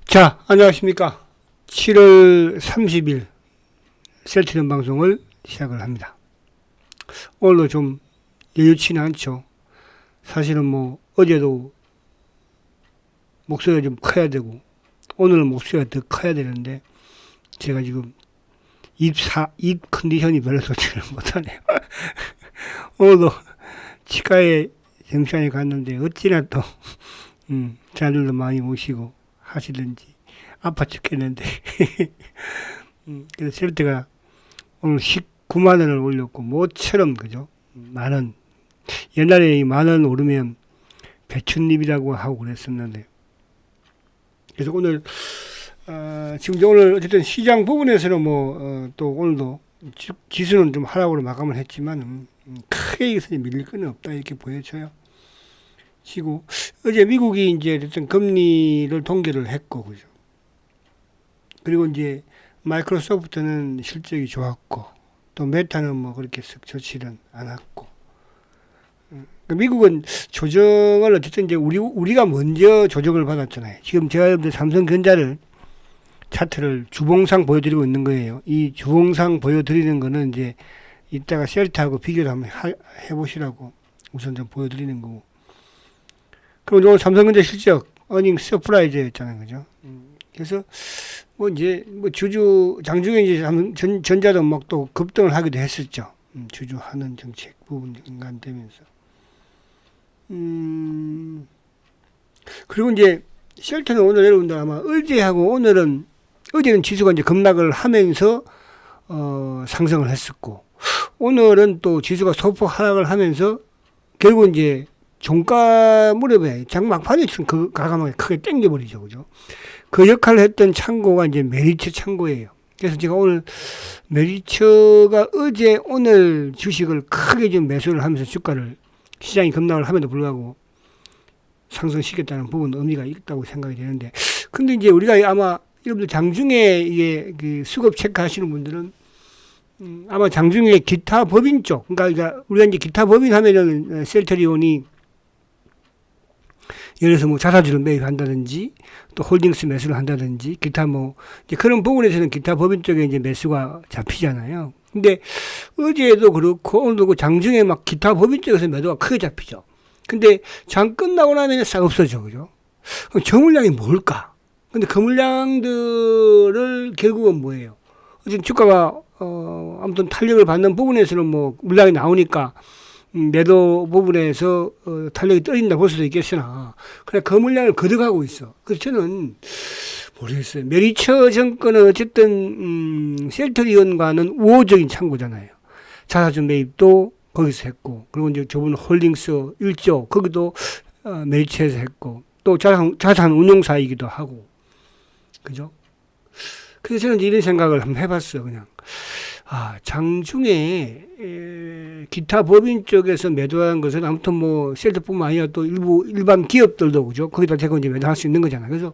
자, 안녕하십니까. 7월 30일 셀트리온 방송을 시작을 합니다. 오늘도 좀 여유치는 않죠. 사실은 뭐 어제도 목소리가 좀 커야 되고 오늘은 목소리가 더 커야 되는데 제가 지금 입 컨디션이 별로 좋지를 못하네요. 오늘도 치과에 점심시간에 갔는데 어찌나 또 자들도 많이 오시고 하시든지 아파 죽겠는데 그래서 셀트가 오늘 19만 원을 올렸고 모처럼 그죠? 만원, 옛날에 이 만 원 오르면 배춧잎이라고 하고 그랬었는데 그래서 오늘 지금 오늘 어쨌든 시장 부분에서는 또 오늘도 지수는 좀 하락으로 마감을 했지만 크게 이것은 밀릴 건 없다 이렇게 보여져요. 시고 어제 미국이 이제 어쨌든 금리를 동결을 했고 그죠. 그리고 이제 마이크로소프트는 실적이 좋았고 또 메타는 뭐 그렇게 썩 좋지는 않았고 미국은 조정을 어쨌든 이제 우리가 먼저 조정을 받았잖아요. 지금 제가 여러분들 삼성전자를 차트를 주봉상 보여드리고 있는 거예요. 이 주봉상 보여드리는 거는 이제 이따가 셀트하고 비교를 한번 해보시라고 우선 좀 보여드리는 거고. 그럼 오늘 삼성전자 실적 어닝 서프라이즈였잖아요, 그죠? 그래서 뭐 이제 뭐 장중에 이제 전자도 막 또 급등을 하기도 했었죠. 주주하는 정책 부분 연관되면서. 그리고 이제 셀트는 오늘 여러분들 아마 어제는 지수가 이제 급락을 하면서 상승을 했었고 오늘은 또 지수가 소폭 하락을 하면서 결국 이제 종가 무렵에 장막판에 그 가감하게 크게 땡겨버리죠, 그죠? 그 역할을 했던 창고가 이제 메리츠 창고예요. 그래서 제가 오늘 메리츠가 어제 오늘 주식을 크게 좀 매수를 하면서 주가를 시장이 급락을 함에도 불구하고 상승시켰다는 부분 의미가 있다고 생각이 되는데, 근데 이제 우리가 아마 여러분들 장중에 이게 그 수급 체크하시는 분들은 아마 장중에 기타 법인 쪽, 그러니까 우리가 이제 기타 법인 하면은 셀트리온이 예를 들어서 뭐 자사주를 매입한다든지 또 홀딩스 매수를 한다든지 기타 뭐 이제 그런 부분에서는 기타 법인 쪽에 이제 매수가 잡히잖아요. 근데 어제도 그렇고 오늘도 그 장중에 막 기타 법인 쪽에서 매도가 크게 잡히죠. 근데 장 끝나고 나면 싹 없어져, 그죠? 그럼 저 물량이 뭘까? 근데 그 물량들을 결국은 뭐예요? 어쨌든 주가가 아무튼 탄력을 받는 부분에서는 뭐 물량이 나오니까 매도 부분에서 탄력이 떨어진다 볼 수도 있겠으나 그냥 그 물량을 거듭하고 있어. 그래서 저는 모르겠어요. 메리처 정권은 어쨌든 셀트리온과는 우호적인 창고잖아요. 자사주 매입도 거기서 했고 그리고 이제 저번 홀딩스 1조 거기도 메리처에서 했고 또 자산 운용사이기도 하고 그죠? 그래서 저는 이런 생각을 한번 해봤어요. 그냥 장중에 기타 법인 쪽에서 매도한 것은 아무튼 뭐 셀트뿐만 아니라 또 일반 기업들도 그죠? 거기다 대고 이제 매도할 수 있는 거잖아요. 그래서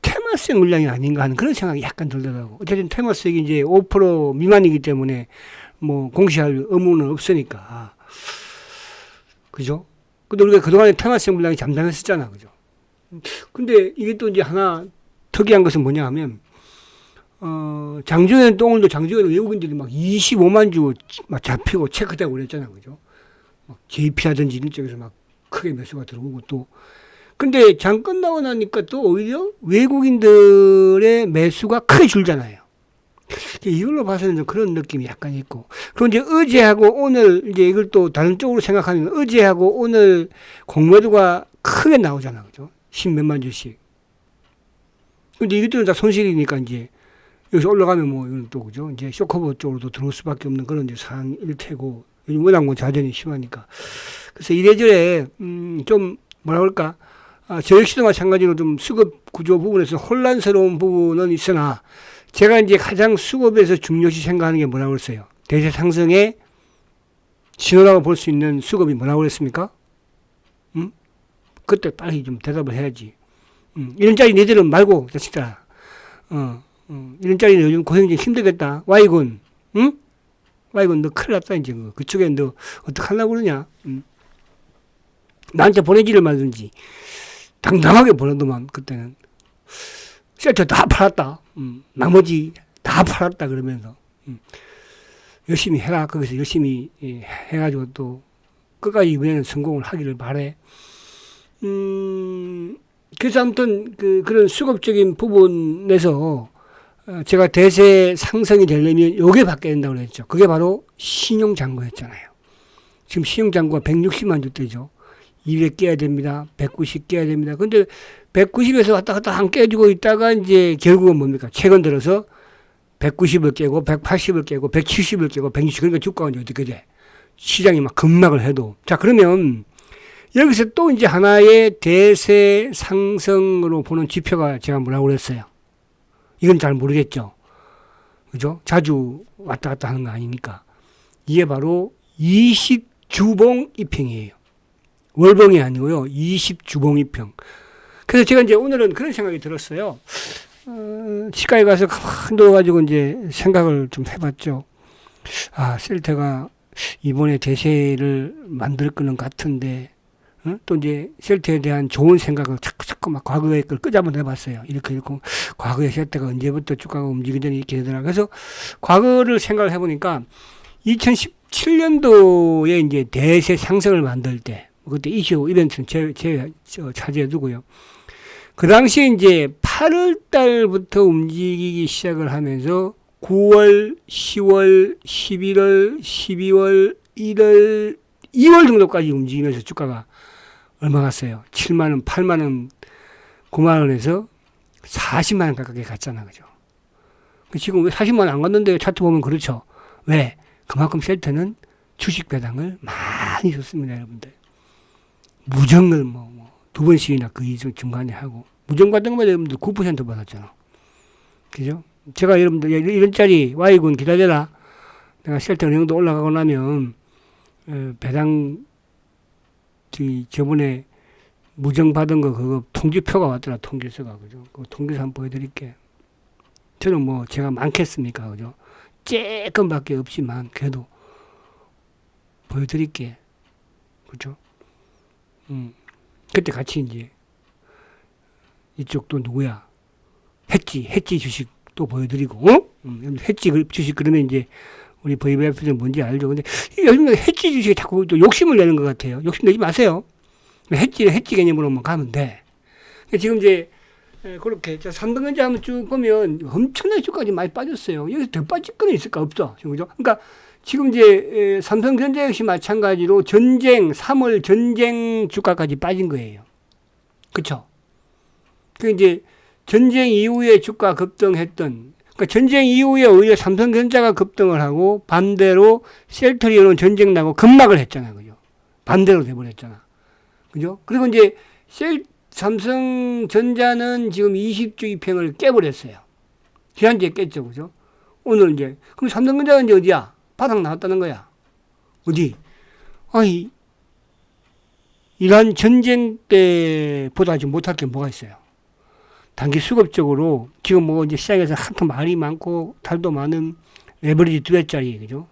테마성 물량이 아닌가 하는 그런 생각이 약간 들더라고. 어쨌든 테마성이 이제 5% 미만이기 때문에 뭐 공시할 의무는 없으니까 그죠? 근데 우리가 그동안에 테마성 물량이 잠잠했었잖아, 그죠? 근데 이게 또 이제 하나 특이한 것은 뭐냐 하면 장중에는 또 오늘도 장중에는 외국인들이 막 25만 주 막 잡히고 체크되고 그랬잖아요, 그죠? 막 JP라든지 이런 쪽에서 막 크게 매수가 들어오고 또 근데 장 끝나고 나니까 또 오히려 외국인들의 매수가 크게 줄잖아요. 이걸로 봐서는 좀 그런 느낌이 약간 있고. 그리고 이제 어제하고 오늘 이제 이걸 또 다른 쪽으로 생각하면 어제하고 오늘 공매도가 크게 나오잖아, 그죠? 10몇만 주씩. 근데 이것들은 다 손실이니까 이제 여기서 올라가면 뭐 이건 또 그죠? 이제 쇼커버 쪽으로도 들어올 수밖에 없는 그런 이제 상황일 테고 요즘 워낙 뭐 자전이 심하니까. 그래서 이래저래 좀 뭐라 그럴까? 저 역시도 마찬가지로 좀 수급 구조 부분에서 혼란스러운 부분은 있으나 제가 이제 가장 수급에서 중요시 생각하는 게 뭐라고 그랬어요? 대세 상승의 신호라고 볼 수 있는 수급이 뭐라고 그랬습니까? 그때 빨리 좀 대답을 해야지. 이런 짜리 니들은 말고, 자식들아. 이런 짜리는 요즘 고생 좀 힘들겠다. Y군, 응? Y군, 너 큰일 났다, 이제. 그쪽에 너 어떡하려고 그러냐? 나한테 보내지를 말든지. 당당하게 보내더만 그때는 쉘터 다 팔았다. 나머지 다 팔았다 그러면서 열심히 해라. 거기서 열심히 해가지고 또 끝까지 이번에는 성공을 하기를 바래. 그래서 아무튼 그런 수급적인 부분에서 제가 대세 상승이 되려면 요게 바뀌어야 된다고 그랬죠. 그게 바로 신용잔고였잖아요. 지금 신용잔고가 160만 주대죠. 200 깨야 됩니다. 190 깨야 됩니다. 근데 190에서 왔다 갔다 한 깨지고 있다가 이제 결국은 뭡니까? 최근 들어서 190을 깨고 180을 깨고 170을 깨고 160 그러니까 주가가 이제 어떻게 돼? 시장이 막 급락을 해도. 자, 그러면 여기서 또 이제 하나의 대세 상승으로 보는 지표가 제가 뭐라고 그랬어요? 이건 잘 모르겠죠. 그죠? 자주 왔다 갔다 하는 거 아니니까. 이게 바로 20주봉 이평이에요. 월봉이 아니고요. 20주봉 이평. 그래서 제가 이제 오늘은 그런 생각이 들었어요. 시가에 가서 가만히 누워가지고 이제 생각을 좀 해봤죠. 아, 셀트가 이번에 대세를 만들 거는 같은데, 또 이제 셀트에 대한 좋은 생각을 자꾸 막 과거의 걸 끄잡아 내봤어요. 이렇게 과거의 셀트가 언제부터 주가가 움직이더니 이렇게 되더라. 그래서 과거를 생각을 해보니까 2017년도에 이제 대세 상승을 만들 때, 그때 이슈 이벤트는 차지해두고요. 그 당시에 이제 8월 달부터 움직이기 시작을 하면서 9월, 10월, 11월, 12월, 1월, 2월 정도까지 움직이면서 주가가 얼마 갔어요? 7만원, 8만원, 9만원에서 40만원 가깝게 갔잖아. 그죠? 지금 왜 40만원 안 갔는데 차트 보면 그렇죠. 왜? 그만큼 셀트는 주식 배당을 많이 줬습니다, 여러분들. 무정을 두 번씩이나 그 이중 중간에 하고. 무정 받은 것마다 여러분들 9% 받았잖아. 그죠? 제가 여러분들 이런 짜리 Y군 기다려라. 내가 셀트 은행도 올라가고 나면, 배당, 저번에 무정 받은 거 그거 통지표가 왔더라. 통지서가. 그죠? 그 통지서 한번 보여드릴게. 저는 제가 많겠습니까? 그죠? 조금밖에 없지만, 그래도 보여드릴게. 그죠? 그때 같이 이제 이쪽도 누구야? 해지 주식 또 보여드리고, 해지 주식 그러면 이제 우리 VVIP들은 뭔지 알죠. 근데 요즘 해지 주식에 자꾸 또 욕심을 내는 것 같아요. 욕심 내지 마세요. 해지 개념으로만 가면 돼. 지금 이제 그렇게 삼성전자 한번 쭉 보면 엄청나게 주가가 많이 빠졌어요. 여기서 더 빠질 건 있을까? 없어. 그죠? 그러니까 지금 이제 삼성전자 역시 마찬가지로 3월 전쟁 주가까지 빠진 거예요. 그쵸? 그 이제 전쟁 이후에 주가 급등했던, 그러니까 전쟁 이후에 오히려 삼성전자가 급등을 하고 반대로 셀트리온은 전쟁 나고 급락을 했잖아요. 그죠? 반대로 돼버렸잖아. 그죠? 그리고 이제 삼성전자는 지금 20주 이평을 깨버렸어요. 지난주에 깼죠. 그죠? 오늘 이제, 그럼 삼성전자는 이제 어디야? 바닥 나왔다는 거야. 어디? 아니, 이란 전쟁 때보다 지금 못할 게 뭐가 있어요? 단기 수급적으로 지금 이제 시장에서 한통 말이 많고 탈도 많은 레버리지 2배짜리, 그죠?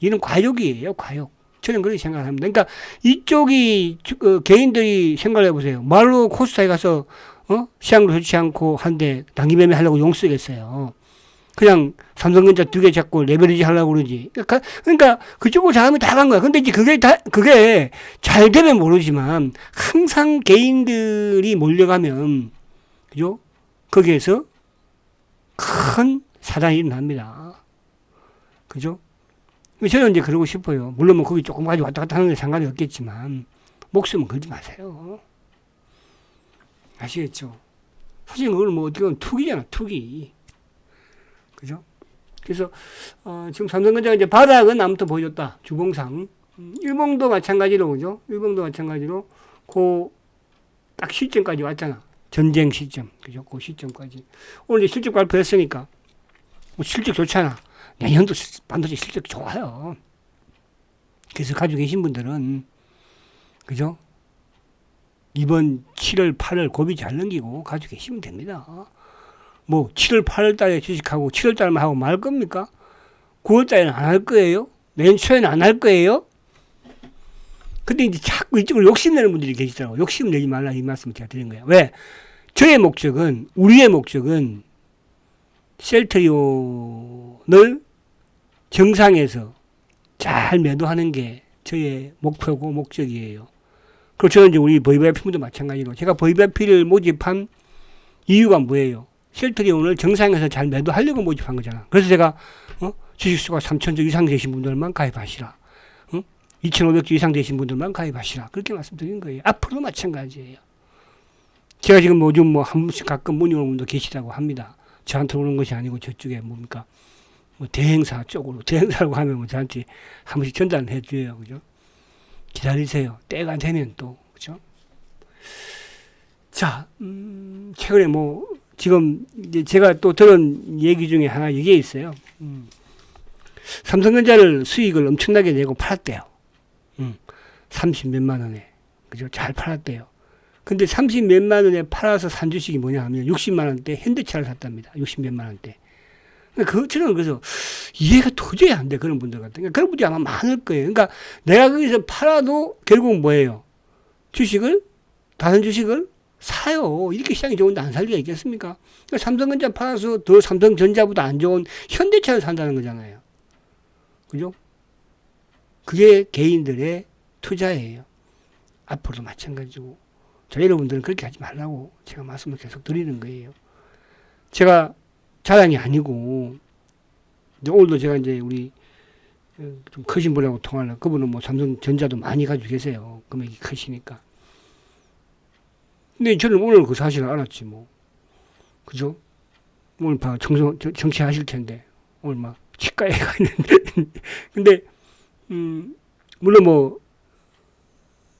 이는 과욕이에요, 과욕. 저는 그렇게 생각합니다. 그러니까 이쪽이 개인들이 생각을 해보세요. 말로 코스닥에 가서 시장도 좋지 않고 한데 단기 매매 하려고 용 쓰겠어요. 그냥 삼성전자 2개 잡고 레버리지 하려고 그러지. 그러니까 그쪽으로 자금이 다 간 거야. 근데 이제 그게 잘 되면 모르지만 항상 개인들이 몰려가면, 그죠? 거기에서 큰 사단이 일어납니다. 그죠? 저는 이제 그러고 싶어요. 물론 거기 조금까지 왔다 갔다 하는 게 상관이 없겠지만, 목숨은 걸지 마세요. 아시겠죠? 사실 그걸 어떻게 보면 투기잖아, 투기. 그죠? 그래서, 지금 삼성전자가 이제 바닥은 아무튼 보여줬다. 주봉상. 일봉도 마찬가지로, 그죠? 일봉도 마찬가지로, 딱 시점까지 왔잖아. 전쟁 시점. 그죠? 그 시점까지. 오늘 이제 실적 발표했으니까. 실적 좋잖아. 내년도 반도체 실적 좋아요. 그래서 가지고 계신 분들은, 그죠? 이번 7월, 8월 고비 잘 넘기고 가지고 계시면 됩니다. 7월, 8월 달에 주식하고 7월 달만 하고 말 겁니까? 9월 달에는 안 할 거예요? 내년 초에는 안 할 거예요? 근데 이제 자꾸 이쪽으로 욕심내는 분들이 계시더라고요. 욕심내지 말라 이 말씀을 제가 드린 거예요. 왜? 저의 목적은, 우리의 목적은 셀트리온을 정상에서 잘 매도하는 게 저의 목표고 목적이에요. 그리고 저는 이제 우리 VVIP분도 마찬가지로 제가 VVIP를 모집한 이유가 뭐예요? 셀트리온을 정상에서 잘 매도하려고 모집한 거잖아. 그래서 제가 주식수가 3,000주 이상 되신 분들만 가입하시라. 2,500주 이상 되신 분들만 가입하시라. 그렇게 말씀드린 거예요. 앞으로도 마찬가지예요. 제가 지금 요즘 한 분씩 가끔 문의 오는 분도 계시다고 합니다. 저한테 오는 것이 아니고 저쪽에 뭡니까? 대행사 쪽으로, 대행사라고 하면 저한테 한 번씩 전달해 줘요. 그죠? 기다리세요. 때가 되면 또, 그죠? 자, 최근에 지금 이제 제가 또 들은 얘기 중에 하나 이게 있어요. 삼성전자를 수익을 엄청나게 내고 팔았대요. 30 몇만 원에. 그죠? 잘 팔았대요. 근데 30 몇만 원에 팔아서 산 주식이 뭐냐 하면 60만 원대 현대차를 샀답니다. 60 몇만 원대. 저는 그래서 이해가 도저히 안 돼. 그런 분들 같은. 그러니까 그런 분들이 아마 많을 거예요. 그러니까 내가 거기서 팔아도 결국은 뭐예요? 다른 주식을 사요. 이렇게 시장이 좋은데 안 살 리가 있겠습니까? 그러니까 삼성전자 팔아서 더 삼성전자보다 안 좋은 현대차를 산다는 거잖아요. 그죠? 그게 개인들의 투자예요. 앞으로도 마찬가지고. 자, 여러분들은 그렇게 하지 말라고 제가 말씀을 계속 드리는 거예요. 제가 자랑이 아니고, 오늘도 제가 이제 우리 좀 크신 분하고 통화를, 그분은 삼성전자도 많이 가지고 계세요. 금액이 크시니까. 근데 저는 오늘 그 사실을 알았지, 그죠? 오늘 정치하실 텐데, 오늘 치과에 가 있는데. 근데, 물론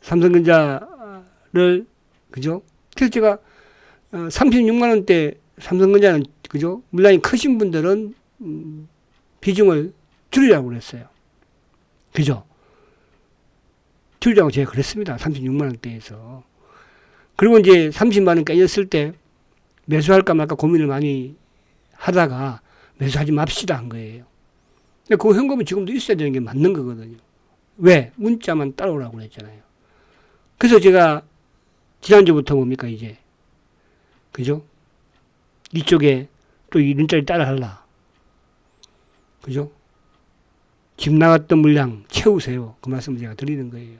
삼성전자를, 그죠? 그래서 제가 36만 원대 삼성전자는, 그죠? 물량이 크신 분들은 비중을 줄이라고 그랬어요. 그죠? 줄이라고 제가 그랬습니다. 36만 원대에서. 그리고 이제 30만 원 깨졌을 때 매수할까 말까 고민을 많이 하다가 매수하지 맙시다 한 거예요. 근데 그 현금은 지금도 있어야 되는 게 맞는 거거든요. 왜? 문자만 따라오라고 그랬잖아요. 그래서 제가 지난주부터 뭡니까 이제, 그죠? 이쪽에 또 이런짜리 따라 할라. 그죠? 집 나갔던 물량 채우세요. 그 말씀을 제가 드리는 거예요.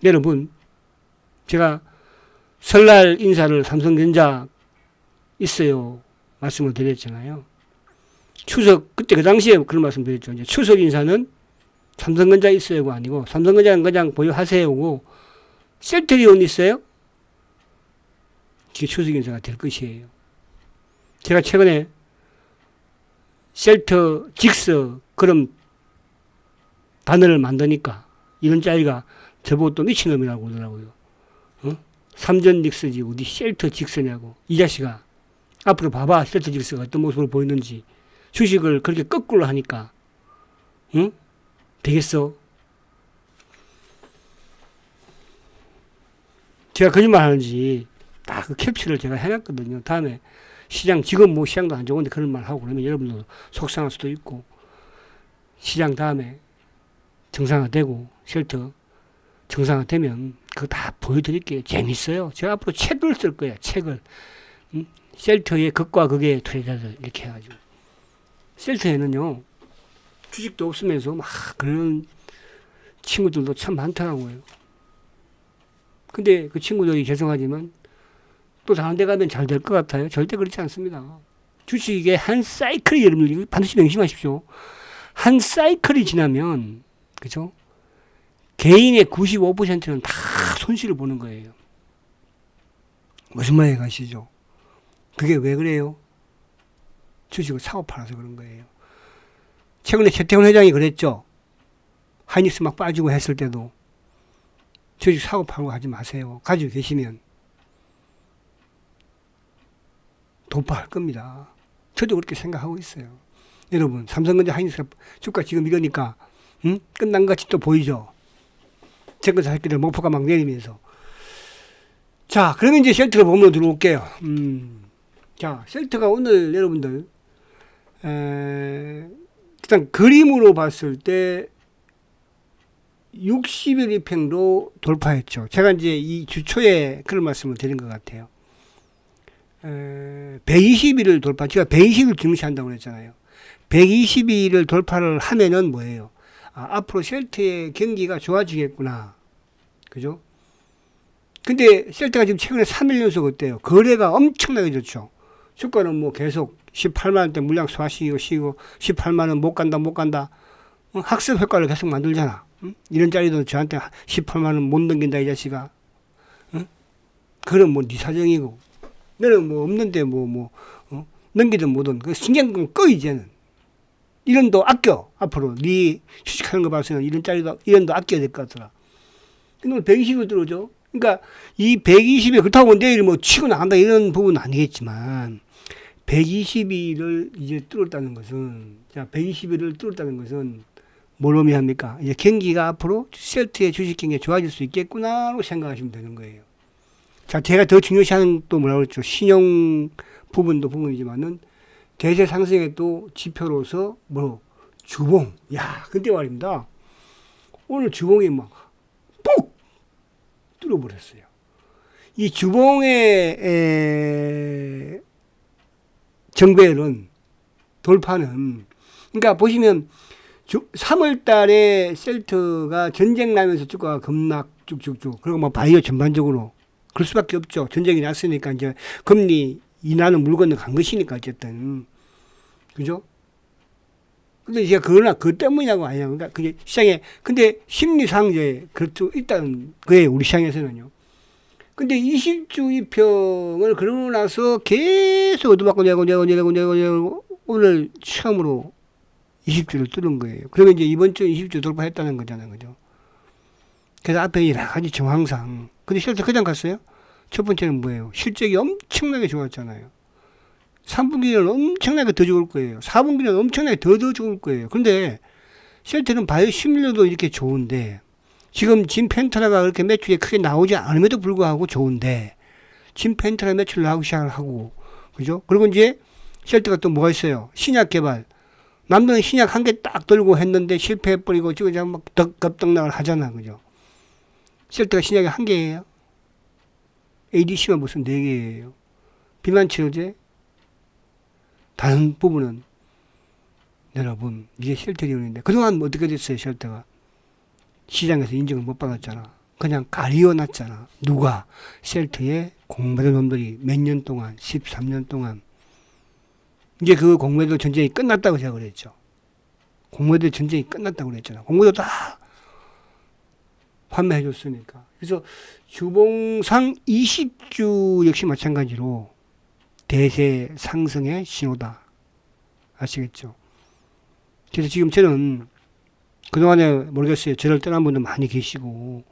여러분, 제가 설날 인사를 삼성전자 있어요. 말씀을 드렸잖아요. 그때 그 당시에 그런 말씀 드렸죠. 이제 추석 인사는 삼성전자 있어요가 아니고, 삼성전자는 그냥 보유하세요고, 셀트리온 있어요? 그게 추석 인사가 될 것이에요. 제가 최근에 셀터 그런 단어를 만드니까 이런 짜리가 저보고 또 미친놈이라고 그러더라고요. 삼전 직스지 어디 셀터 직스냐고. 이 자식아, 앞으로 봐봐. 셀터 직스가 어떤 모습을 보이는지. 주식을 그렇게 거꾸로 하니까 되겠어? 제가 거짓말 하는지 다 그 캡처를 제가 해놨거든요. 다음에 지금 시장도 안 좋은데 그런 말 하고 그러면 여러분도 속상할 수도 있고, 시장 다음에 정상화되고 쉘터 정상화되면 그거 다 보여드릴게요. 재밌어요. 제가 앞으로 책을 쓸 거예요. 책을. 쉘터의 극과 극의 투자자들 이렇게 해가지고. 쉘터에는요, 주식도 없으면서 그런 친구들도 참 많더라고요. 근데 그 친구들이 죄송하지만 또 다른 데 가면 잘 될 것 같아요. 절대 그렇지 않습니다. 주식의 한 사이클이, 여러분들 반드시 명심하십시오. 한 사이클이 지나면, 그죠? 개인의 95%는 다 손실을 보는 거예요. 무슨 말이 가시죠? 그게 왜 그래요? 주식을 사고 팔아서 그런 거예요. 최근에 최태원 회장이 그랬죠. 하이닉스 막 빠지고 했을 때도 주식 사고 팔고 하지 마세요. 가지고 계시면 도파할 겁니다. 저도 그렇게 생각하고 있어요. 여러분, 삼성전자 하이닉스 주가 지금 이러니까 끝난 것 같이 또 보이죠. 정권 살기를 목표가 막 내리면서. 자, 그러면 이제 셀트가 몸으로 들어올게요. 자, 셀트가 오늘 여러분들 일단 그림으로 봤을 때 60일 입행도 돌파했죠. 제가 이제 이 주초에 그런 말씀을 드린 것 같아요. 120일을 돌파, 제가 120일 중시한다고 그랬잖아요. 120일을 돌파를 하면은 뭐예요? 앞으로 셀트의 경기가 좋아지겠구나. 그죠? 근데 셀트가 지금 최근에 3일 연속 어때요? 거래가 엄청나게 좋죠. 주가는 뭐 계속 18만 원대 물량 소화시키고 18만 원 못 간다. 학습 효과를 계속 만들잖아. 이런 자리도 저한테 18만 원 못 넘긴다 이 자식아. 그럼 뭐 네 사정이고. 너는 뭐 없는데 넘기든 뭐든 그 신경은 꺼 이제는. 이런도 아껴. 앞으로 네 주식하는 거 봐서는 이런도 아껴야 될 것 같더라. 근데 오늘 120을 들어오죠. 그러니까 이 120에 그렇다고 내일 뭐 치고 나간다 이런 부분은 아니겠지만 120일을 이제 뚫었다는 것은, 자, 120일을 뚫었다는 것은 뭘 의미합니까? 이제 경기가 앞으로 셀트의 주식 경기가 좋아질 수 있겠구나로 생각하시면 되는 거예요. 자, 제가 더 중요시하는 또 뭐라고 그랬죠? 신용 부분도 부분이지만은 대세 상승의 또 지표로서 주봉. 야, 근데 말입니다. 오늘 주봉이 막 ปุ๊ 뚫어버렸어요. 이 주봉의 정배열은 돌파는, 그러니까 보시면 3월 달에 셀트가 전쟁 나면서 주가가 급락 쭉쭉쭉, 그리고 뭐 바이오 전반적으로 그럴 수밖에 없죠. 전쟁이 났으니까 이제 금리 인하는 물 건너 간 것이니까 어쨌든. 그죠? 근데 제가 그것 때문이라고 아니야. 그러니까 그게 시장에, 근데 심리상 이제 그렇죠. 일단 그게 우리 시장에서는요. 근데 20주 이평을 그러고 나서 계속 얻어맞고 내고 오늘 처음으로 20주를 뚫은 거예요. 그러면 이제 이번 주 20주 돌파했다는 거잖아요. 그죠? 그래서 앞에 여러 가지 정황상. 근데 실제 그냥 갔어요? 첫 번째는 뭐예요? 실적이 엄청나게 좋았잖아요. 3분기는 엄청나게 더 좋을 거예요. 4분기는 엄청나게 더 좋을 거예요. 그런데 셀트는 바이오 시뮬러도 이렇게 좋은데, 지금 진펜트라가 그렇게 매출이 크게 나오지 않음에도 불구하고 좋은데, 진펜트라 매출 나오기 시작을 하고, 그죠? 그리고 이제 셀트가 또 뭐가 있어요? 신약 개발. 남들은 신약 한 개 딱 들고 했는데 실패해버리고 지금 막 급등락을 하잖아. 그죠? 셀트가 신약이 한 개예요. ADC만 무슨 네 개예요. 비만 치료제. 다른 부분은 여러분 이게 셀트리온인데 그동안 어떻게 됐어요? 셀트가 시장에서 인정을 못 받았잖아. 그냥 가리워놨잖아. 누가? 셀트의 공매도 놈들이 몇 년 동안, 13년 동안. 이제 그 공매도 전쟁이 끝났다고 제가 그랬죠. 공매도 전쟁이 끝났다고 그랬잖아. 공매도 다 판매해 줬으니까. 그래서 주봉상 20주 역시 마찬가지로 대세 상승의 신호다. 아시겠죠? 그래서 지금 저는 그동안에 모르겠어요. 저를 떠난 분들 많이 계시고,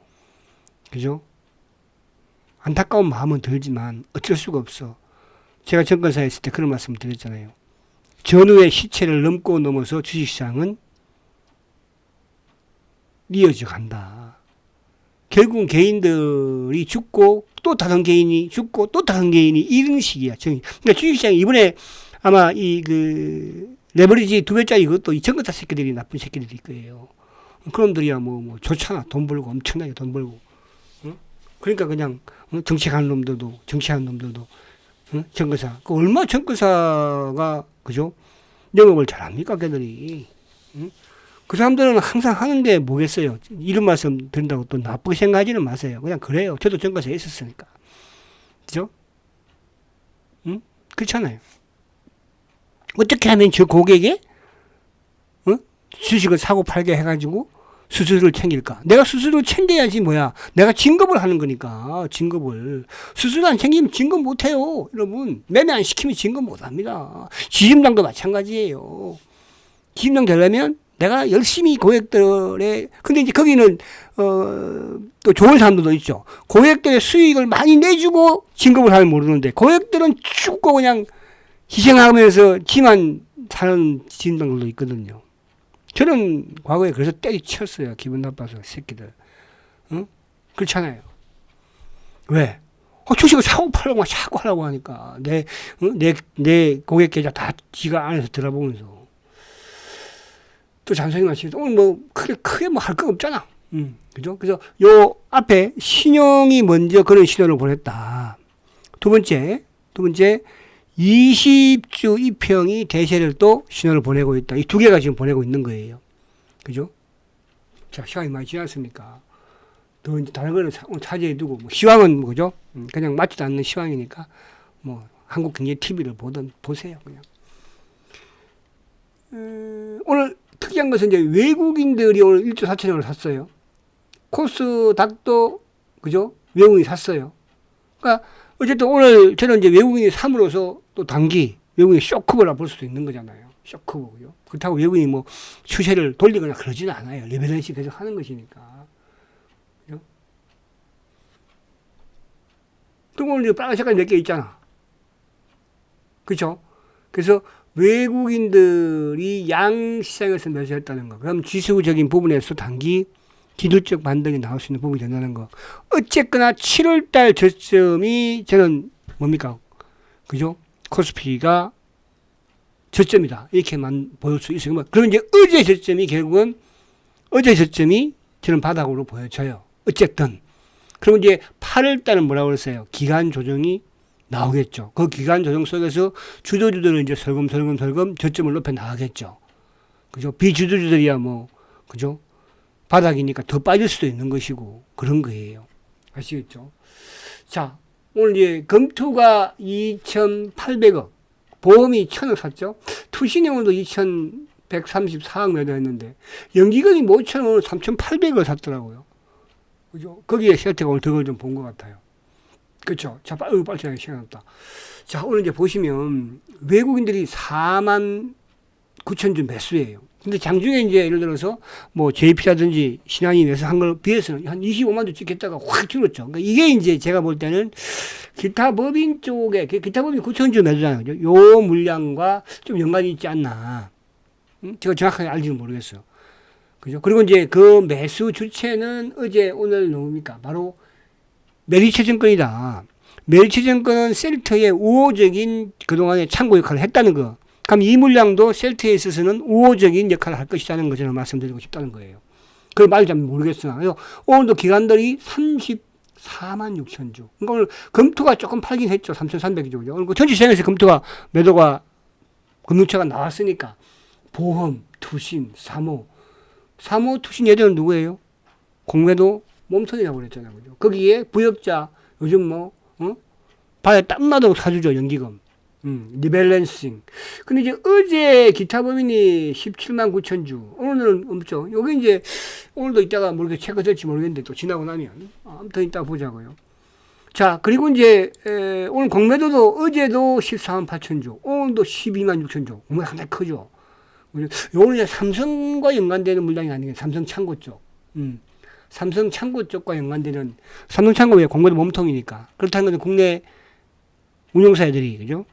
그죠? 안타까운 마음은 들지만 어쩔 수가 없어. 제가 정권사에 있을 때 그런 말씀을 드렸잖아요. 전후의 시체를 넘어서 주식시장은 이어져 간다. 결국은 개인들이 죽고 또 다른 개인이 죽고 또 다른 개인이 이런 식이야. 그러니까 주식시장이 이번에 아마 레버리지 2배짜리 그것도 이 정권사 새끼들이 나쁜 새끼들일 거예요. 그놈들이야 뭐 좋잖아. 돈 벌고 엄청나게 돈 벌고. 그러니까 그냥 정치하는 놈들도 정권사. 그 얼마 정권사가 그죠? 영업을 잘합니까, 걔들이? 그 사람들은 항상 하는 게 뭐겠어요? 이런 말씀 드린다고 또 나쁘게 생각하지는 마세요. 그냥 그래요. 저도 정권사에 있었으니까. 그죠? 그렇잖아요. 어떻게 하면 저 고객에 주식을 사고 팔게 해가지고 수수료를 챙길까? 내가 수수료를 챙겨야지 뭐야. 내가 진급을 하는 거니까. 진급을. 수수료 안 챙기면 진급 못해요. 여러분. 매매 안 시키면 진급 못합니다. 지심당도 마찬가지예요. 지심당 되려면 내가 열심히 고객들의, 근데 이제 거기는 또 좋은 사람들도 있죠. 고객들의 수익을 많이 내주고 진급을 하면 모르는데 고객들은 죽고 그냥 희생하면서 지만 사는 지심당들도 있거든요. 저는 과거에 그래서 때리쳤어요. 기분 나빠서 새끼들. 응? 그렇잖아요. 왜? 주식을 사고 팔라고 자꾸 하라고 하니까 내 고객 계좌 다 지가 안에서 들어보면서 또 잔소리 마시면서 오늘 뭐 크게 뭐 할 거 없잖아. 그죠? 그래서 요 앞에 신용이 먼저 그런 신호를 보냈다. 두 번째 20주 이평이 대세를 또 신호를 보내고 있다. 이 두 개가 지금 보내고 있는 거예요. 그죠? 자, 시간이 많이 지났으니까 더 이제 다른 거는 차지해 두고 뭐 시황은 뭐죠? 그냥 맞지도 않는 시황이니까 뭐 한국 경제 TV를 보세요. 그냥. 오늘 특이한 것은 이제 외국인들이 오늘 1조 4천억을 샀어요. 코스닥도 그죠? 외국인이 샀어요. 그러니까 어쨌든 오늘 저는 이제 외국인이 삼으로써 또 단기 외국인이 쇼크보라 볼 수도 있는 거잖아요. 쇼크보고요. 그렇다고 외국인이 뭐 추세를 돌리거나 그러지는 않아요. 리밸런싱 계속 하는 것이니까. 그죠? 또 오늘 빨간 색깔 몇 개 있잖아. 그렇죠? 그래서 외국인들이 양 시장에서 매수했다는 거. 그럼 지수적인 부분에서 단기 기술적 반등이 나올 수 있는 부분이 된다는 거. 어쨌거나 7월달 저점이 저는 뭡니까? 그죠? 코스피가 저점이다. 이렇게만 보일 수 있어요. 그러면 이제 어제 저점이 결국은 어제 저점이 저는 바닥으로 보여져요. 어쨌든. 그러면 이제 8월달은 뭐라고 그랬어요? 기간 조정이 나오겠죠. 그 기간 조정 속에서 주도주들은 이제 설금 저점을 높여 나가겠죠. 그죠? 비주도주들이야 뭐, 그죠? 바닥이니까 더 빠질 수도 있는 것이고, 그런 거예요. 아시겠죠? 자, 오늘 이제 검투가 2,800억, 보험이 1,000억 샀죠? 투신이 오늘도 2,134억 매도했는데, 연기금이 뭐 5,000원 오늘 3,800억 샀더라고요. 그죠? 거기에 셀트가 오늘 덕을 좀 본 것 같아요. 그렇죠. 자, 빨리 시간 없다. 자, 오늘 이제 보시면 외국인들이 4만 9천 주 매수예요. 근데 장중에 이제 예를 들어서 뭐 JP라든지 신한이 매수 한 걸 비해서는 한 25만 주 찍겠다가 확 줄었죠. 그러니까 이게 이제 제가 볼 때는 기타 법인 쪽에, 기타 법인 9천 주 매수잖아요. 요 물량과 좀 연관이 있지 않나. 제가 정확하게 알지는 모르겠어요. 그죠? 그리고 이제 그 매수 주체는 어제 오늘 누굽니까? 바로 메리츠증권이다. 메리츠증권은 셀트의 우호적인 그동안의 창고 역할을 했다는 거. 그럼 이 물량도 셀트에 있어서는 우호적인 역할을 할 것이라는 거 저는 말씀드리고 싶다는 거예요. 그걸 말이 잘 모르겠으나. 오늘도 기관들이 34만 6천 주. 그러니까 오늘 검토가 조금 팔긴 했죠. 3,300주. 오늘 전체 시장에서 검토가 매도가 금융처가 나왔으니까 보험, 투신, 사모, 투신 예전은 누구예요? 공매도 몸통이라고 그랬잖아요. 그죠? 거기에 부역자, 요즘 뭐, 발에 땀나도 사주죠, 연기금. 리밸런싱. 근데 이제 어제 기타 법인이 17만 9천 주. 오늘은 없죠. 여기 이제, 오늘도 이따가 모르겠, 체크 될지 모르겠는데 또 지나고 나면. 아무튼 이따 보자고요. 자, 그리고 이제, 오늘 공매도도 어제도 14만 8천 주. 오늘도 12만 6천 주. 정말 상당히 크죠. 요거는 이제 삼성과 연관되는 물량이 아니고 삼성 창고 쪽. 삼성 창고 쪽과 연관되는, 삼성 창고의 공매도 몸통이니까. 그렇다는 것은 국내 운용사들이, 그죠?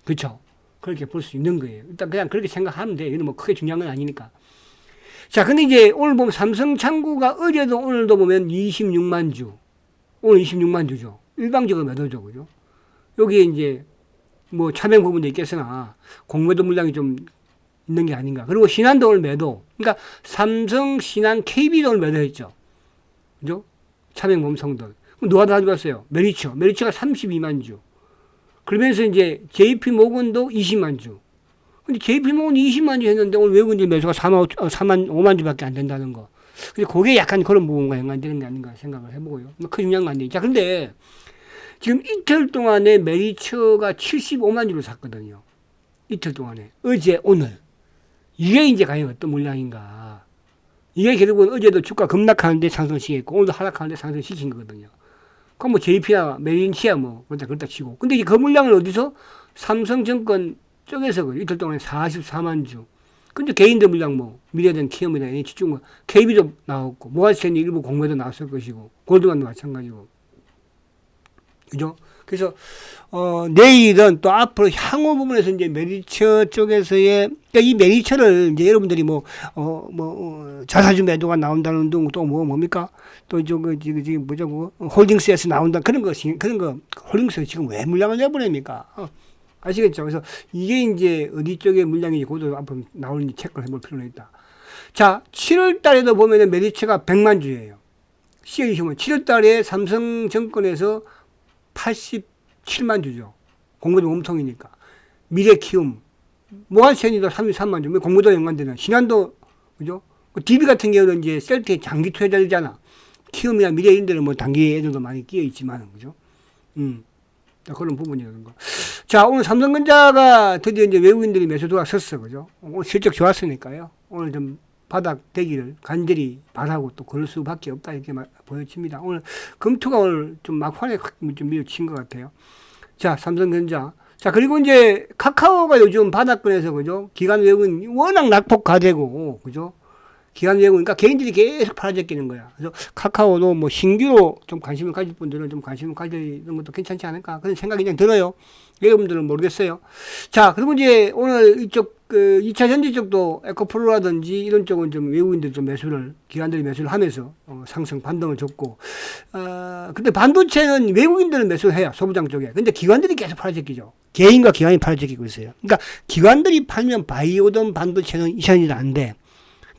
그렇죠. 그렇게 볼 수 있는 거예요. 일단 그냥 그렇게 생각하면 돼. 이건 뭐 크게 중요한 건 아니니까. 자, 근데 이제 오늘 보면 삼성 창고가 어제도 오늘도 보면 26만 주. 오늘 26만 주죠. 일방적으로 매도죠. 그죠? 여기에 이제 뭐 차명 부분도 있겠으나 공매도 물량이 좀 있는 게 아닌가. 그리고 신한도 오늘 매도. 그러니까 삼성, 신한, KB도 오늘 매도했죠. 그죠? 차명 몸성들. 누가 다 가져갔어요? 메리츠가 32만 주. 그러면서 이제 JP 모건도 20만 주. 근데 JP 모건이 20만 주 했는데 오늘 외국인들 매수가 4만 5만 주밖에 안 된다는 거. 근데 그게 약간 그런 부분과 연관되는 게 아닌가 생각을 해보고요. 그 중요한 건 아니에요. 자, 근데 지금 이틀 동안에 메리츠가 75만 주를 샀거든요. 이틀 동안에. 어제, 오늘. 이게 이제 과연 어떤 물량인가. 이게 결국은 어제도 주가 급락하는데 상승시켰고, 오늘도 하락하는데 상승시킨 거거든요. 그럼 뭐 JP야, 메린치야 뭐, 그렇다 치고. 근데 이 그 물량을 어디서? 삼성증권 쪽에서 이틀 동안에 44만 주. 근데 개인들 물량 뭐, 미래든 키움이나 NH중, KB도 나왔고, 모아스텐이 일부 공매도 나왔을 것이고, 골드만도 마찬가지고. 그죠? 그래서, 내일은 또 앞으로 향후 부분에서 이제 메리처 쪽에서의, 그러니까 이 메리처를 이제 여러분들이 자사주 매도가 나온다는 둥, 또 뭡니까? 또 지금 뭐죠? 홀딩스에서 나온다. 그런 거, 홀딩스에서 지금 왜 물량을 내보냅니까? 아시겠죠? 그래서 이게 이제 어디 쪽에 물량이 곧 앞으로 나오는지 체크를 해볼 필요가 있다. 자, 7월 달에도 보면은 매도체가 100만 주예요. CNC면 7월 달에 삼성증권에서 87만 주죠. 공모도 몸통이니까. 미래키움, 모한센이도 33만 주. 공모도 연관되는. 신한도, 그죠? DB 같은 경우는 이제 셀트에 장기 투자자들잖아. 키움이나 미래 이런 데는 뭐 단기 애들도 많이 끼어 있지만, 그죠? 그런 부분이라는 거. 자, 오늘 삼성전자가 드디어 이제 외국인들이 매수 들어왔었어. 그죠? 오늘 실적 좋았으니까요. 오늘 좀 바닥 되기를 간절히 바라고 또 그럴 수밖에 없다. 이렇게 보여집니다. 오늘 금투가 오늘 좀 막판에 좀 밀어친 것 같아요. 자, 삼성전자. 자, 그리고 이제 카카오가 요즘 바닥권에서, 그죠? 기관 외국인 워낙 낙폭가되고, 그죠? 기관 외국인, 그러니까 개인들이 계속 팔아제끼는 거야. 그래서 카카오도 뭐 신규로 좀 관심을 가질 분들은 좀 관심을 가지는 것도 괜찮지 않을까. 그런 생각이 그냥 들어요. 여러분들은 모르겠어요. 자, 그리고 이제 오늘 이쪽, 2차 전지 쪽도 에코프로라든지 이런 쪽은 좀 외국인들 좀 매수를, 기관들이 매수를 하면서, 상승 반등을 줬고, 근데 반도체는 외국인들은 매수를 해요. 소부장 쪽에. 근데 기관들이 계속 팔아제끼죠. 개인과 기관이 팔아제끼고 있어요. 그러니까 기관들이 팔면 바이오든 반도체는 이천이 안 돼.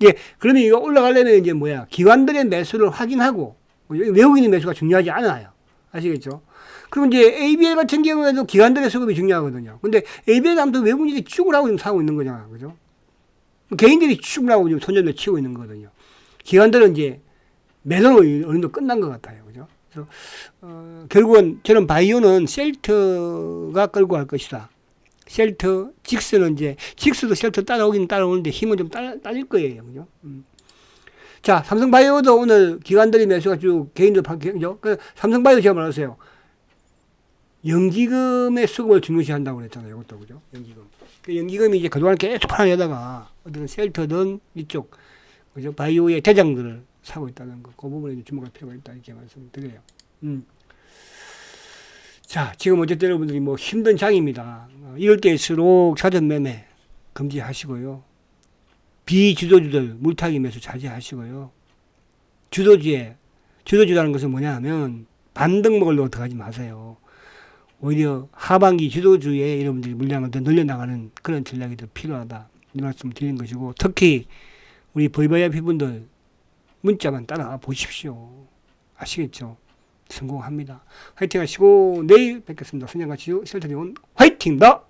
예, 그러면 이거 올라가려면 이제 뭐야? 기관들의 매수를 확인하고, 외국인의 매수가 중요하지 않아요. 아시겠죠? 그럼 이제 ABL 같은 경우에도 기관들의 수급이 중요하거든요. 근데 ABL 아무튼 외국인들이 축을 하고 지금 사고 있는 거잖아. 그죠? 개인들이 축을 하고 지금 손절을 치고 있는 거거든요. 기관들은 이제 매도는 어느 정도 끝난 것 같아요. 그죠? 그래서, 결국은 저는 바이오는 셀트가 끌고 갈 것이다. 셀트, 직스는 이제, 직스도 셀트 따라오긴 따라오는데 힘은 좀 딸릴 거예요. 그죠? 자, 삼성바이오도 오늘 기관들이 매수가 쭉 개인들 그죠? 삼성바이오 제가 말했어요. 연기금의 수급을 중요시 한다고 그랬잖아요. 이것도, 그죠? 연기금. 연기금이 이제 그동안 계속 팔아내다가 어떤 셀트든 이쪽, 그죠? 바이오의 대장들을 사고 있다는 거. 그 부분에 주목할 필요가 있다. 이렇게 말씀드려요. 자, 지금 어쨌든 여러분들이 뭐 힘든 장입니다. 이럴 때일수록 사전 매매 금지하시고요. 비주도주들 물타기 매수 자제하시고요. 주도주라는 것은 뭐냐 하면 반등 먹으려고 들어가지 마세요. 오히려 하반기 주도주에 여러분들이 물량을 더 늘려나가는 그런 전략이 더 필요하다. 이 말씀을 드린 것이고, 특히 우리 VVIP 분들 문자만 따라가 보십시오. 아시겠죠? 성공합니다. 화이팅 하시고 내일 뵙겠습니다. 선영과 지우 셀터리온 화이팅다!